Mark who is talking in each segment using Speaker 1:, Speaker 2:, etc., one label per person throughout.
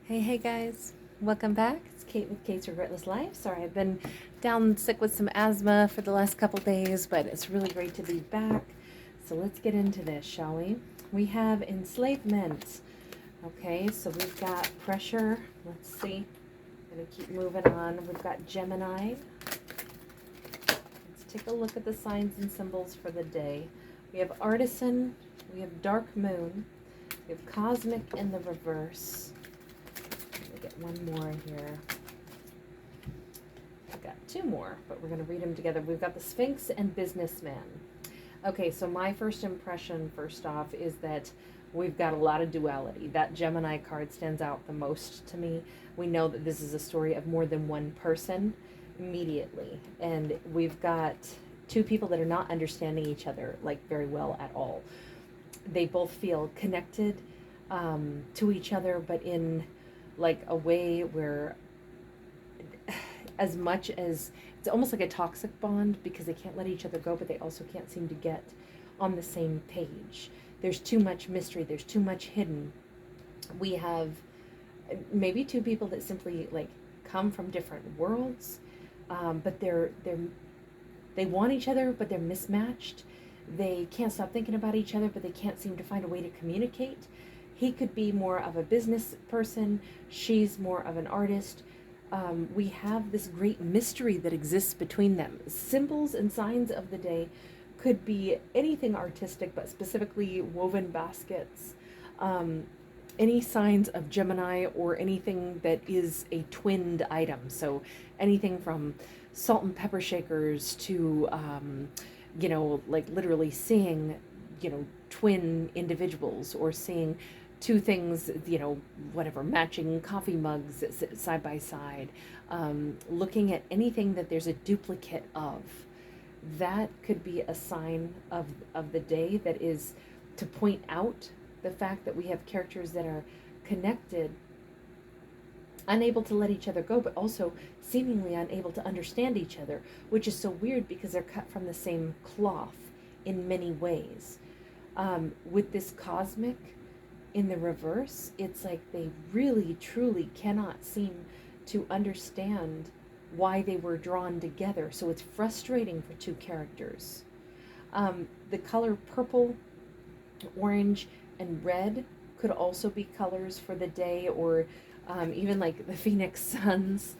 Speaker 1: Hey guys, welcome back. It's Kate with Kate's Regretless Life. Sorry, I've been down sick with some asthma for the last couple days, but it's really great to be back. So let's get into this, shall we? We have enslavement. Okay, so we've got pressure. Let's see. I'm gonna keep moving on. We've got Gemini. Let's take a look at the signs and symbols for the day. We have artisan. We have dark moon. We have cosmic in the reverse. Get one more here. I've got two more, but we're going to read them together. We've got the Sphinx and businessman. Okay, so my first impression, first off, is that we've got a lot of duality. That Gemini card stands out the most to me. We know that this is a story of more than one person immediately, and we've got two people that are not understanding each other like very well at all. They both feel connected to each other, but in like a way where as much as it's almost like a toxic bond because they can't let each other go, but they also can't seem to get on the same page. There's too much mystery. There's too much hidden. We have maybe two people that simply like come from different worlds, but they want each other, but they're mismatched. They can't stop thinking about each other, but they can't seem to find a way to communicate. He could be more of a business person. She's more of an artist. We have this great mystery that exists between them. Symbols and signs of the day could be anything artistic, but specifically woven baskets. Any signs of Gemini or anything that is a twinned item. So anything from salt and pepper shakers to, like literally seeing, twin individuals or seeing two things, whatever, matching coffee mugs that sit side by side, looking at anything that there's a duplicate of. That could be a sign of the day that is to point out the fact that we have characters that are connected, unable to let each other go, but also seemingly unable to understand each other, which is so weird because they're cut from the same cloth in many ways. With this cosmic in the reverse, it's like they really truly cannot seem to understand why they were drawn together. So it's frustrating for two characters. The color purple, orange, and red could also be colors for the day, or even like the Phoenix Suns,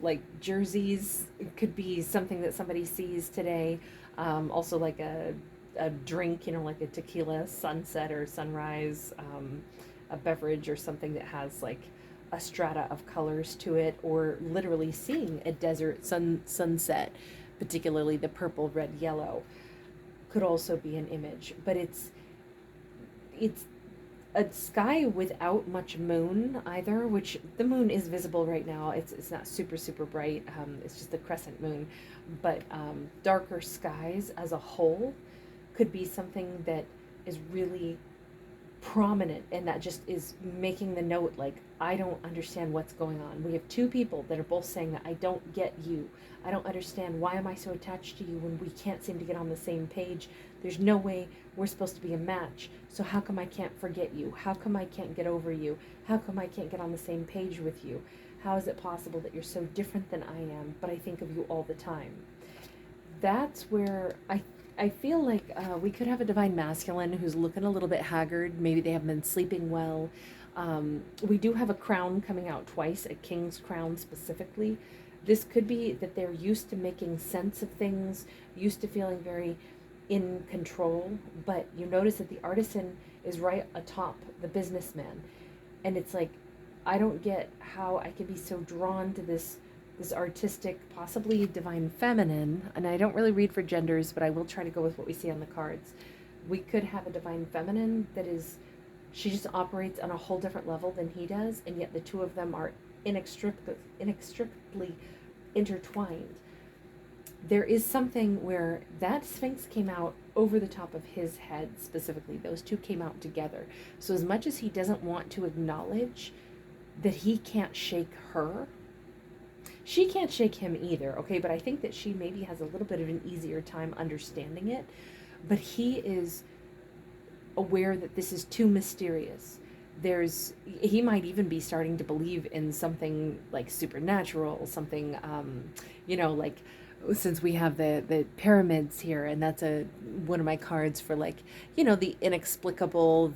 Speaker 1: like jerseys could be something that somebody sees today. Also like a drink, like a tequila sunset or sunrise, a beverage or something that has like a strata of colors to it, or literally seeing a desert sunset, particularly the purple, red, yellow, could also be an image. But it's a sky without much moon either, which the moon is visible right now. It's not super bright. It's just a crescent moon, but darker skies as a whole could be something that is really prominent, and that just is making the note like, I don't understand what's going on. We have two people that are both saying that I don't get you. I don't understand. Why am I so attached to you when we can't seem to get on the same page? There's no way we're supposed to be a match. So how come I can't forget you? How come I can't get over you? How come I can't get on the same page with you? How is it possible that you're so different than I am, but I think of you all the time? That's where I feel like we could have a divine masculine who's looking a little bit haggard. Maybe they haven't been sleeping well. We do have a crown coming out twice, a king's crown specifically. This could be that they're used to making sense of things, used to feeling very in control, but you notice that the artisan is right atop the businessman. And it's like, I don't get how I could be so drawn to this artistic, possibly divine feminine, and I don't really read for genders, but I will try to go with what we see on the cards. We could have a divine feminine that is, she just operates on a whole different level than he does, and yet the two of them are inextricably intertwined. There is something where that Sphinx came out over the top of his head specifically. Those two came out together. So as much as he doesn't want to acknowledge that he can't shake her, she can't shake him either, okay? But I think that she maybe has a little bit of an easier time understanding it. But he is aware that this is too mysterious. he might even be starting to believe in something like supernatural, something, like, since we have the pyramids here, and that's one of my cards for, like, the inexplicable,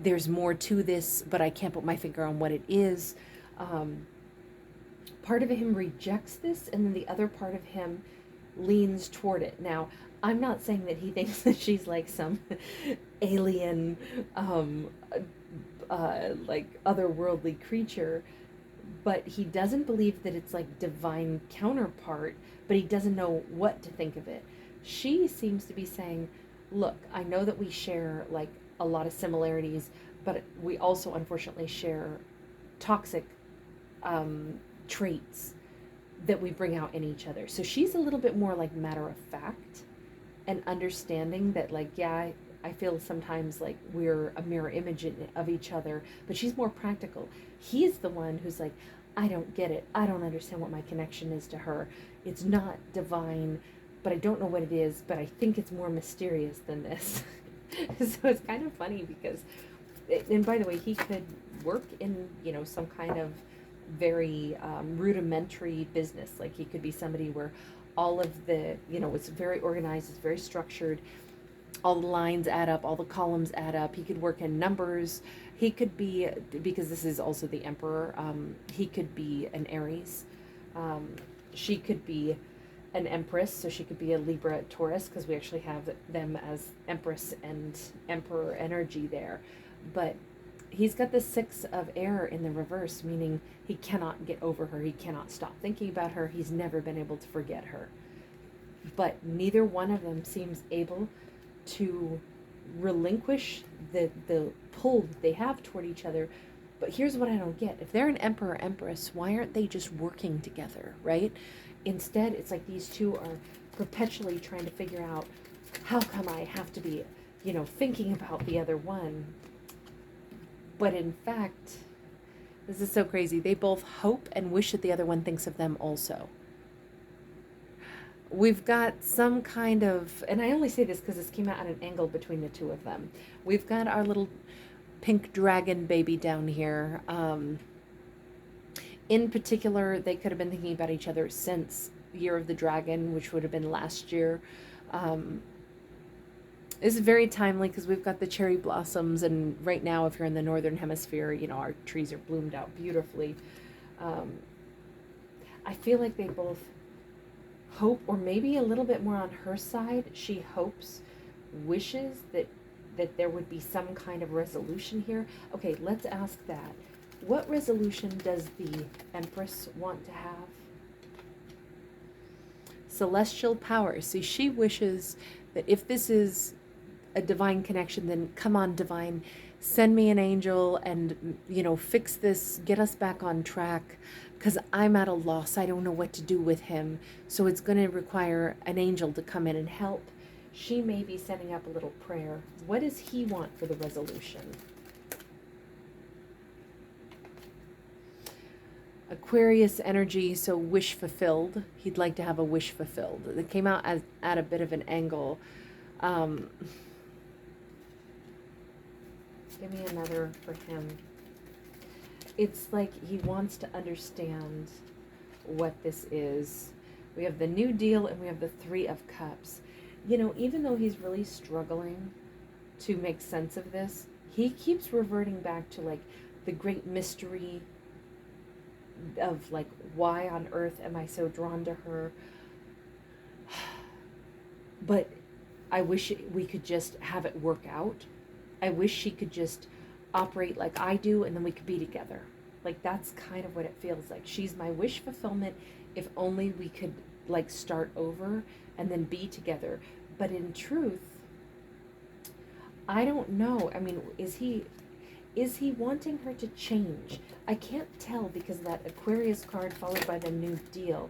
Speaker 1: there's more to this, but I can't put my finger on what it is. Part of him rejects this, and then the other part of him leans toward it. Now, I'm not saying that he thinks that she's like some alien, like otherworldly creature, but he doesn't believe that it's like divine counterpart, but he doesn't know what to think of it. She seems to be saying, look, I know that we share like a lot of similarities, but we also unfortunately share toxic traits that we bring out in each other. So she's a little bit more like matter of fact and understanding that, like, yeah, I feel sometimes like we're a mirror image of each other, but she's more practical. He's the one who's like, I don't get it. I don't understand what my connection is to her. It's not divine, but I don't know what it is, but I think it's more mysterious than this. So it's kind of funny because, and by the way, he could work in, some kind of very rudimentary business. Like, he could be somebody where all of the, it's very organized, it's very structured, all the lines add up, all the columns add up. He could work in numbers. He could be, because this is also the emperor, he could be an Aries. She could be an empress, so she could be a Libra, Taurus, because we actually have them as empress and emperor energy there. But he's got the 6 of air in the reverse, meaning he cannot get over her. He cannot stop thinking about her. He's never been able to forget her. But neither one of them seems able to relinquish the pull that they have toward each other. But here's what I don't get. If they're an emperor, empress, why aren't they just working together, right? Instead, it's like these two are perpetually trying to figure out, how come I have to be, thinking about the other one? But in fact, this is so crazy. They both hope and wish that the other one thinks of them also. We've got some kind of, and I only say this because this came out at an angle between the two of them. We've got our little pink dragon baby down here. In particular, they could have been thinking about each other since Year of the Dragon, which would have been last year. This is very timely because we've got the cherry blossoms, and right now, if you're in the northern hemisphere, our trees are bloomed out beautifully. I feel like they both hope, or maybe a little bit more on her side, she hopes, wishes that there would be some kind of resolution here. Okay, let's ask that. What resolution does the Empress want to have? Celestial power. See, she wishes that if this is a divine connection, then come on, divine, send me an angel and, fix this, get us back on track, because I'm at a loss. I don't know what to do with him. So it's going to require an angel to come in and help. She may be setting up a little prayer. What does he want for the resolution? Aquarius energy, so wish fulfilled. He'd like to have a wish fulfilled. It came out at a bit of an angle. Give me another for him. It's like he wants to understand what this is. We have the New Deal and we have the 3 of Cups. Even though he's really struggling to make sense of this, he keeps reverting back to like the great mystery of like, why on earth am I so drawn to her? But I wish we could just have it work out. I wish she could just operate like I do, and then we could be together. Like, that's kind of what it feels like. She's my wish fulfillment. If only we could like start over and then be together. But in truth, I don't know. I mean, is he wanting her to change? I can't tell because of that Aquarius card followed by the New Deal.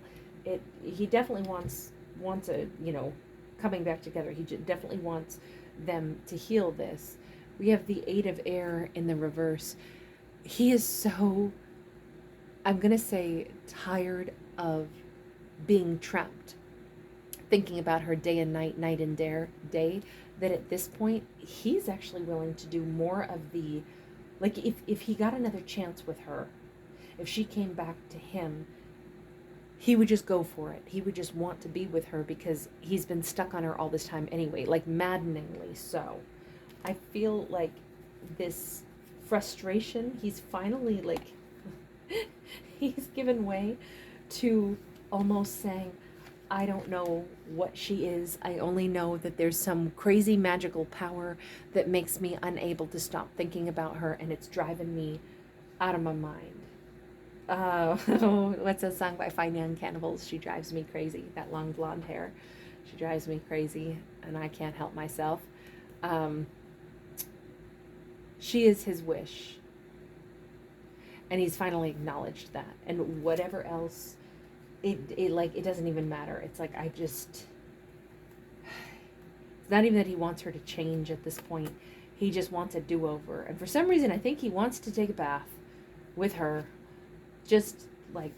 Speaker 1: He definitely wants a, coming back together. He definitely wants them to heal this. We have the 8 of Air in the reverse. He is so, I'm going to say, tired of being trapped, thinking about her day and night, night and day, that at this point, he's actually willing to do more of the, like if he got another chance with her, if she came back to him, he would just go for it. He would just want to be with her because he's been stuck on her all this time anyway, like maddeningly so. I feel like this frustration, he's finally like, he's given way to almost saying, I don't know what she is. I only know that there's some crazy magical power that makes me unable to stop thinking about her, and it's driving me out of my mind. What's that song by Fine Young Cannibals? She drives me crazy. That long blonde hair. She drives me crazy, and I can't help myself. She is his wish. And he's finally acknowledged that. And whatever else, it doesn't even matter. It's like, it's not even that he wants her to change at this point. He just wants a do-over. And for some reason, I think he wants to take a bath with her. Just like,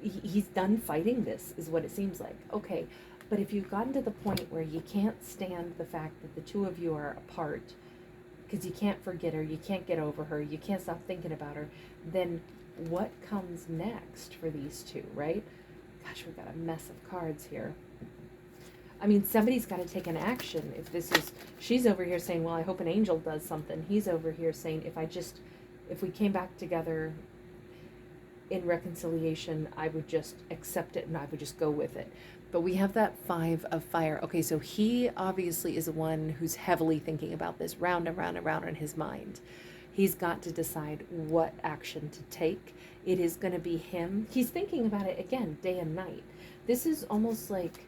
Speaker 1: he's done fighting this, is what it seems like. Okay, but if you've gotten to the point where you can't stand the fact that the two of you are apart, because you can't forget her, you can't get over her, you can't stop thinking about her, then what comes next for these two, right? Gosh, we've got a mess of cards here. I mean, somebody's got to take an action. She's over here saying, well, I hope an angel does something. He's over here saying, if we came back together in reconciliation, I would just accept it and I would just go with it. But we have that 5 of fire. Okay, so he obviously is the one who's heavily thinking about this round and round and round in his mind. He's got to decide what action to take. It is going to be him. He's thinking about it again, day and night. This is almost like,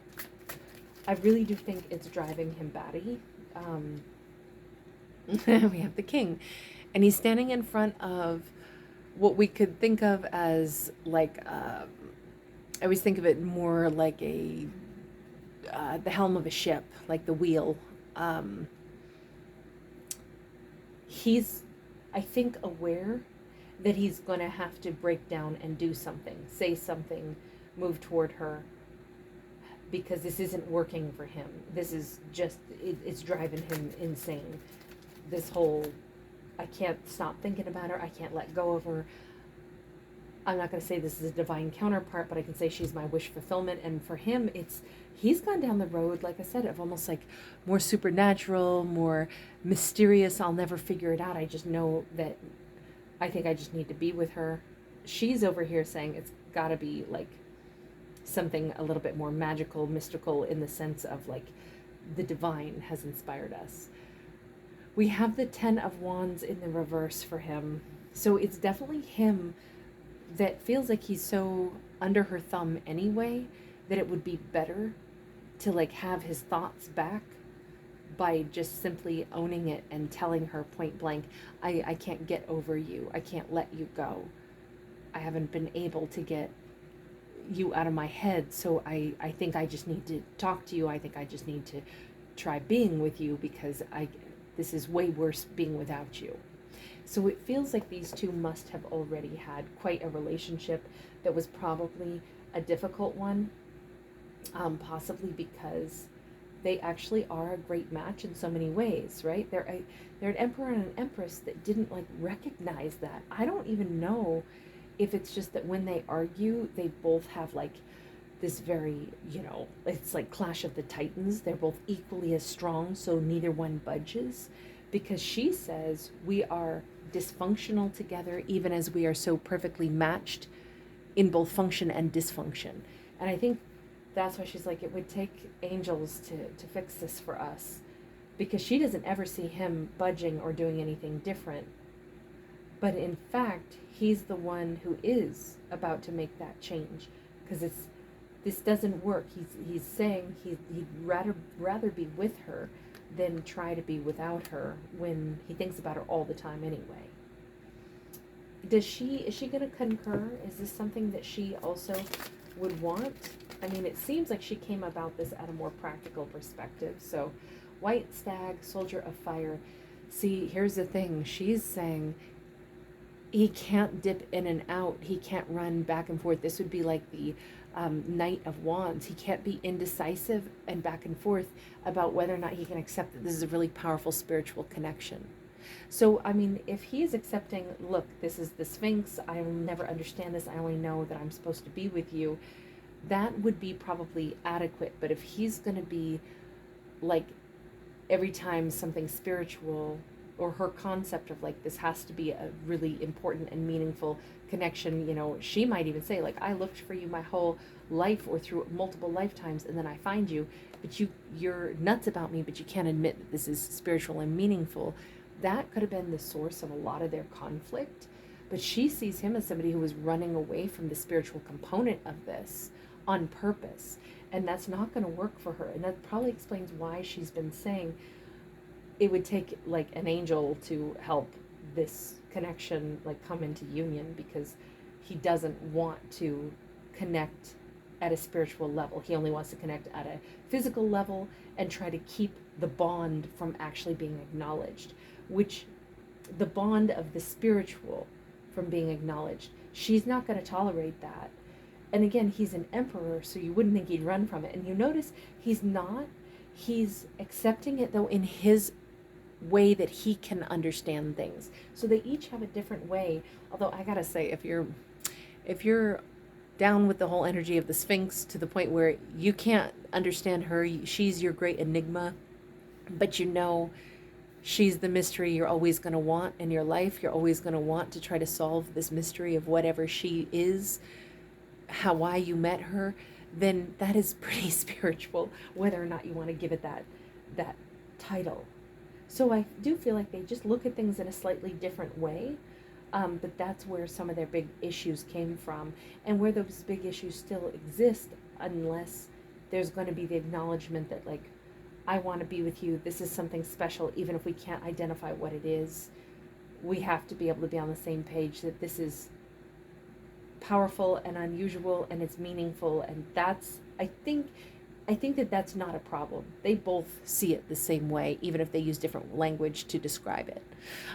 Speaker 1: I really do think it's driving him batty. We have the king. And he's standing in front of what we could think of as like, I always think of it more like the helm of a ship, like the wheel. He's, I think, aware that he's going to have to break down and do something, say something, move toward her, because this isn't working for him. This is just, it's driving him insane. This whole, I can't stop thinking about her. I can't let go of her. I'm not going to say this is a divine counterpart, but I can say she's my wish fulfillment. And for him, he's gone down the road, like I said, of almost like more supernatural, more mysterious. I'll never figure it out. I just know that I think I just need to be with her. She's over here saying it's got to be like something a little bit more magical, mystical, in the sense of like the divine has inspired us. We have the 10 of Wands in the reverse for him. So it's definitely him that feels like he's so under her thumb anyway, that it would be better to like have his thoughts back by just simply owning it and telling her point blank, I can't get over you. I can't let you go. I haven't been able to get you out of my head. So I think I just need to talk to you. I think I just need to try being with you, because this is way worse being without you. So it feels like these two must have already had quite a relationship that was probably a difficult one, possibly because they actually are a great match in so many ways, right? They're an emperor and an empress that didn't like recognize that. I don't even know if it's just that when they argue, they both have like this very, it's like Clash of the Titans. They're both equally as strong, so neither one budges, because she says we are dysfunctional together, even as we are so perfectly matched in both function and dysfunction. And I think that's why she's like, it would take angels to fix this for us, because she doesn't ever see him budging or doing anything different. But in fact, he's the one who is about to make that change, because this doesn't work. He's saying he'd rather be with her than try to be without her, when he thinks about her all the time anyway. Is she going to concur? Is this something that she also would want? I mean, it seems like she came about this at a more practical perspective. So, White Stag, Soldier of Fire. See, here's the thing. She's saying he can't dip in and out. He can't run back and forth. This would be like the Knight of Wands. He can't be indecisive and back and forth about whether or not he can accept that this is a really powerful spiritual connection. So, I mean, if he's accepting, look, this is the Sphinx, I will never understand this, I only know that I'm supposed to be with you, that would be probably adequate. But if he's going to be like, every time something spiritual, or her concept of like, this has to be a really important and meaningful connection, you know, she might even say like, I looked for you my whole life or through multiple lifetimes, and then I find you, but you're nuts about me, but you can't admit that this is spiritual and meaningful. That could have been the source of a lot of their conflict. But she sees him as somebody who was running away from the spiritual component of this on purpose, and that's not going to work for her. And that probably explains why she's been saying it would take like an angel to help this connection like come into union, because he doesn't want to connect at a spiritual level. He only wants to connect at a physical level and try to keep the bond from actually being acknowledged, which the bond of the spiritual from being acknowledged, she's not going to tolerate that. And again, he's an emperor, so you wouldn't think he'd run from it. And you notice he's not. He's accepting it, though, in his way that he can understand things. So they each have a different way. Although I gotta say, if you're down with the whole energy of the Sphinx to the point where you can't understand her, she's your great enigma, but you know she's the mystery you're always going to want in your life. You're always going to want to try to solve this mystery of whatever she is, why you met her, then that is pretty spiritual, whether or not you want to give it that title. So I do feel like they just look at things in a slightly different way, but that's where some of their big issues came from, and where those big issues still exist, unless there's going to be the acknowledgement that, like, I want to be with you, this is something special, even if we can't identify what it is. We have to be able to be on the same page that this is powerful and unusual and it's meaningful, and that's, I think that that's not a problem. They both see it the same way, even if they use different language to describe it.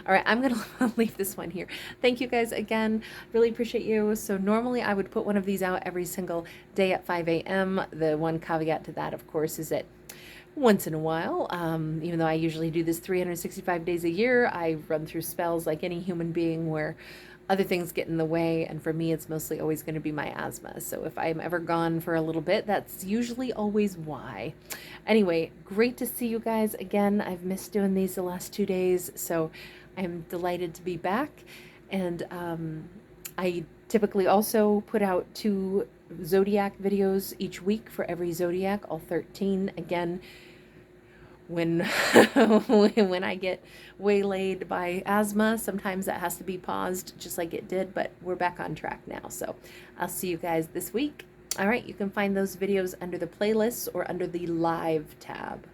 Speaker 1: All right, I'm going to leave this one here. Thank you guys again. Really appreciate you. So normally I would put one of these out every single day at 5 a.m. The one caveat to that, of course, is that once in a while, even though I usually do this 365 days a year, I run through spells like any human being where other things get in the way, and for me it's mostly always going to be my asthma. So if I'm ever gone for a little bit, that's usually always why. Anyway, great to see you guys again. I've missed doing these the last 2 days, so I'm delighted to be back. And I typically also put out 2 zodiac videos each week for every zodiac, all 13. Again, when when I get waylaid by asthma, sometimes that has to be paused, just like it did, but we're back on track now. So I'll see you guys this week. All right, you can find those videos under the playlists or under the live tab.